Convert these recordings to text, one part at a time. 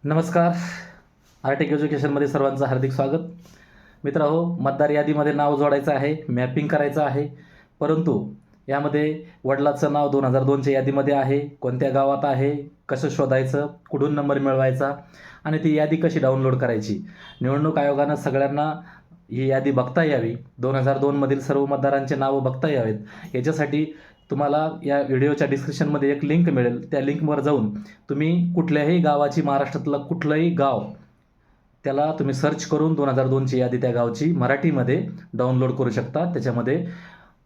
नमस्कार. आर्टेक एज्युकेशनमध्ये सर्वांचं हार्दिक स्वागत. मित्रहो, मतदार यादीमध्ये नाव जोडायचं आहे, मॅपिंग करायचं आहे. परंतु यामध्ये वडिलाचं नाव 2002च्या यादीमध्ये आहे, कोणत्या गावात आहे, कसं शोधायचं, कुठून नंबर मिळवायचा आणि ती यादी कशी डाउनलोड करायची. निवडणूक आयोगानं सगळ्यांना ही यादी बघता यावी, 2002मधील सर्व मतदारांचे नावं बघता यावेत. याच्यासाठी तुम्हाला या व्हिडिओच्या डिस्क्रिप्शनमध्ये एक लिंक मिळेल. त्या लिंकवर जाऊन तुम्ही कुठल्याही गावाची, महाराष्ट्रातलं कुठलंही गाव, त्याला तुम्ही सर्च करून 2002ची यादी त्या गावची मराठीमध्ये डाउनलोड करू शकता. त्याच्यामध्ये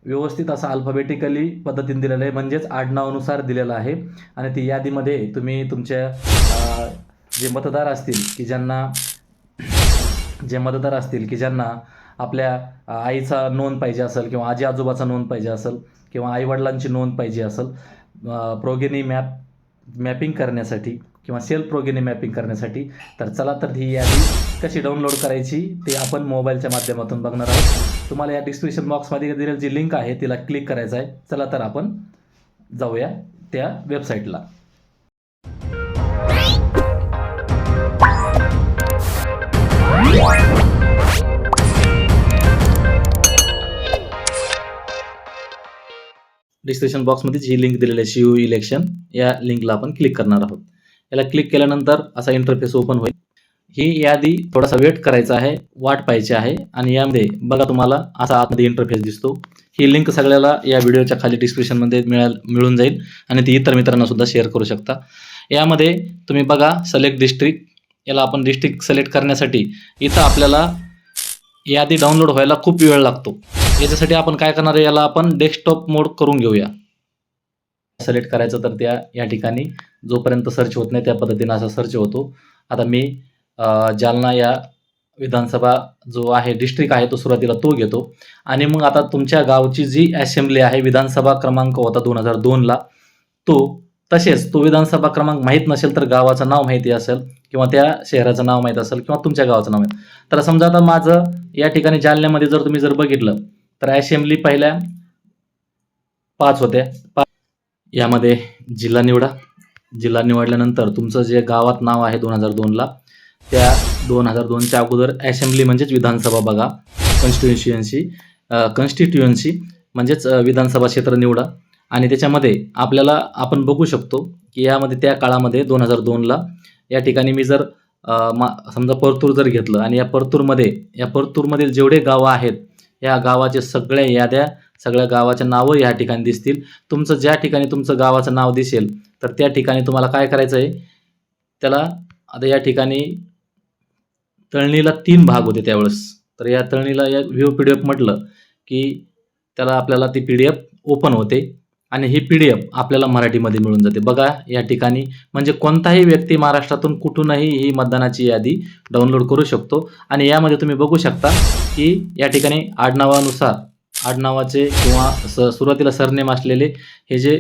व्यवस्थित असं अल्फाबेटिकली पद्धतीने दिलेलं आहे, म्हणजेच आडनावानुसार दिलेलं आहे. आणि ती यादीमध्ये तुम्ही तुमच्या जे मतदार असतील की ज्यांना आपल्या आईचा नोंद पाहिजे असेल किंवा आजी आजोबाचा नोंद पाहिजे असेल किंवा आईवडिलांची नोंद पाहिजे असेल, प्रोगेनी मॅपिंग करण्यासाठी किंवा सेल्फ प्रोगेनी मॅपिंग करण्यासाठी, तर चला तर ही यादी कशी डाउनलोड करायची ते आपण मोबाईलच्या माध्यमातून बघणार आहोत. तुम्हाला या डिस्क्रिप्शन बॉक्समध्ये दिलेली जी लिंक आहे तिला क्लिक करायचं आहे. चला तर आपण जाऊया त्या वेबसाईटला. डिस्क्रिप्शन बॉक्समध्येच ही लिंक दिलेली आहे, CU इलेक्शन. या लिंकला आपण क्लिक करणार आहोत. याला क्लिक केल्यानंतर असा इंटरफेस ओपन होईल. ही यादी थोडासा वेट करायचा आहे, वाट पाहायची आहे. आणि यामध्ये बघा तुम्हाला असा आतमध्ये इंटरफेस दिसतो. ही लिंक सगळ्याला या व्हिडिओच्या खाली डिस्क्रिप्शनमध्ये मिळून जाईल आणि ती इतर मित्रांना सुद्धा शेअर करू शकता. यामध्ये तुम्ही बघा सिलेक्ट डिस्ट्रिक्ट, याला आपण डिस्ट्रिक्ट सिलेक्ट करण्यासाठी इथं आपल्याला यादी डाउनलोड व्हायला खूप वेळ लागतो. याच्यासाठी आपण काय करणार आहे, याला आपण डेस्कटॉप मोड करून घेऊया. सिलेक्ट करायचं तर या ठिकाणी जोपर्यंत सर्च होत नाही त्या पद्धतीनं असा सर्च होतो. आता मी जालना या विधानसभा जो आहे डिस्ट्रिक्ट आहे तो सुरुवातीला तो घेतो. आणि मग आता तुमच्या गावची जी असेंब्ली आहे, विधानसभा क्रमांक होता 2002ला तो, तसेच तो विधानसभा क्रमांक माहीत नसेल तर गावाचं नाव माहिती असेल किंवा त्या शहराचं नाव माहीत असेल किंवा तुमच्या गावाचं नाव माहीत. तर समजा आता माझं या ठिकाणी जालन्यामध्ये जर तुम्ही बघितलं तर असेंब्ली पहिल्या 5 होत्या. यामध्ये जिल्हा निवडा. जिल्हा निवडल्यानंतर तुमचं जे गावात नाव आहे 2002ला, त्या 2002च्या अगोदर असेंब्ली म्हणजेच विधानसभा बघा, कॉन्स्टिट्युएन्सी म्हणजेच विधानसभा क्षेत्र निवडा. आणि त्याच्यामध्ये आपण बघू शकतो की यामध्ये त्या काळामध्ये 2002ला या ठिकाणी मी जर समजा परतूर जर घेतलं आणि या परतूरमधील जेवढे गावं आहेत या गावाचे सगळ्या याद्या, सगळ्या गावाचे नावं या ठिकाणी दिसतील. तुमचं ज्या ठिकाणी तुमचं गावाचं नाव दिसेल तर त्या ठिकाणी तुम्हाला काय करायचं आहे, त्याला आता या ठिकाणी तळणीला 3 भाग होते त्यावेळेस. तर या तळणीला या व्ह्यू PDF म्हटलं की त्याला आपल्याला ती PDF ओपन होते आणि ही PDF आपल्याला मराठीमध्ये मिळून जाते. बघा या ठिकाणी, म्हणजे कोणताही व्यक्ती महाराष्ट्रातून कुठूनही ही मतदानाची यादी डाउनलोड करू शकतो. आणि यामध्ये तुम्ही बघू शकता की या ठिकाणी आडनावाचे किंवा सुरुवातीला सरनेम असलेले हे जे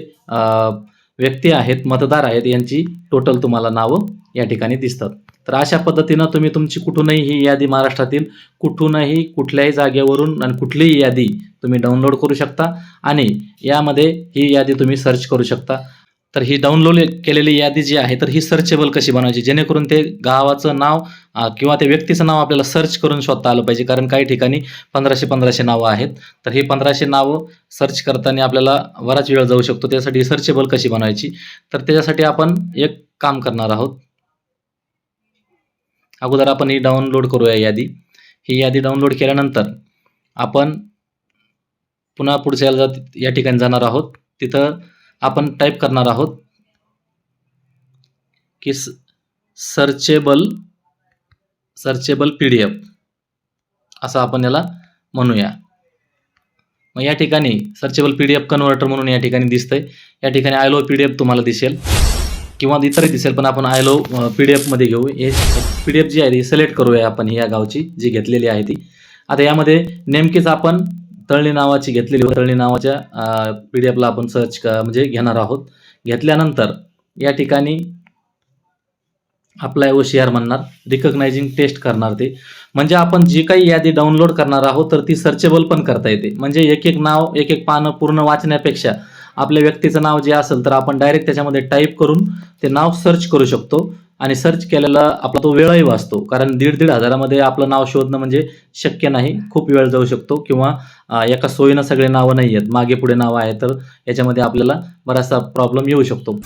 व्यक्ती आहेत, मतदार आहेत, यांची टोटल तुम्हाला नावं या ठिकाणी दिसतात. तर अशा पद्धतीनं तुम्ही तुमची कुठूनही ही यादी, महाराष्ट्रातील कुठूनही कुठल्याही जागेवरून आणि कुठलीही यादी तुम्ही डाउनलोड करू शकता आणि यामध्ये ही यादी तुम्ही सर्च करू शकता. तर ही डाउनलोड केलेली यादी जी आहे तर ही सर्चेबल कशी बनवायची, जेणेकरून ते गावाचं नाव किंवा त्या व्यक्तीचं नाव आपल्याला सर्च करून शोधता आलं पाहिजे. कारण काही ठिकाणी 1500 नावं आहेत. तर ही 1500 नावं सर्च करताना आपल्याला बराच वेळ जाऊ शकतो. त्यासाठी सर्चेबल कशी बनवायची, तर त्याच्यासाठी आपण एक काम करणार आहोत. अगोदर आपण ही डाउनलोड करूया यादी. ही यादी डाउनलोड केल्यानंतर आपण पुन्हा पुढच्या या ठिकाणी जाणार आहोत. तिथं आपण टाईप करणार आहोत की सर्चेबल PDF असं आपण याला म्हणूया. मग या ठिकाणी सर्चेबल PDF कन्व्हर्टर म्हणून या ठिकाणी दिसतंय. या ठिकाणी आय लो PDF तुम्हाला दिसेल किंवा इतरही दिसेल, पण आपण आय लो PDF मध्ये घेऊ. हे PDF जी आहे ती सिलेक्ट करूया आपण, ही या गावची जी घेतलेली आहे ती. आता यामध्ये नेमकीच आपण तळणी नावाची घेतलेली, तळणी नावाच्या PDF ला आपण म्हणजे घेणार आहोत. घेतल्यानंतर या ठिकाणी अप्लाय OCR म्हणणार, रिकग्नायझिंग टेस्ट करणार. ते म्हणजे आपण जी काही यादी डाउनलोड करणार आहोत तर ती सर्चेबल पण करता येते. म्हणजे एक एक नाव, एक एक पानं पूर्ण वाचण्यापेक्षा आपल्या व्यक्तीचं नाव जे असेल तर आपण डायरेक्ट त्याच्यामध्ये टाईप करून ते नाव सर्च करू शकतो आणि सर्च केलेला आपला तो वेळही वाचतो. कारण 1,500 मध्ये आपलं नाव शोधणं म्हणजे शक्य नाही. खूप वेळ जाऊ शकतो किंवा एका सोयीनं सगळे नावं नाही आहेत. मागे-पुढे नावं आहेत, तर याच्यामध्ये आपल्याला बराचसा प्रॉब्लेम येऊ शकतो.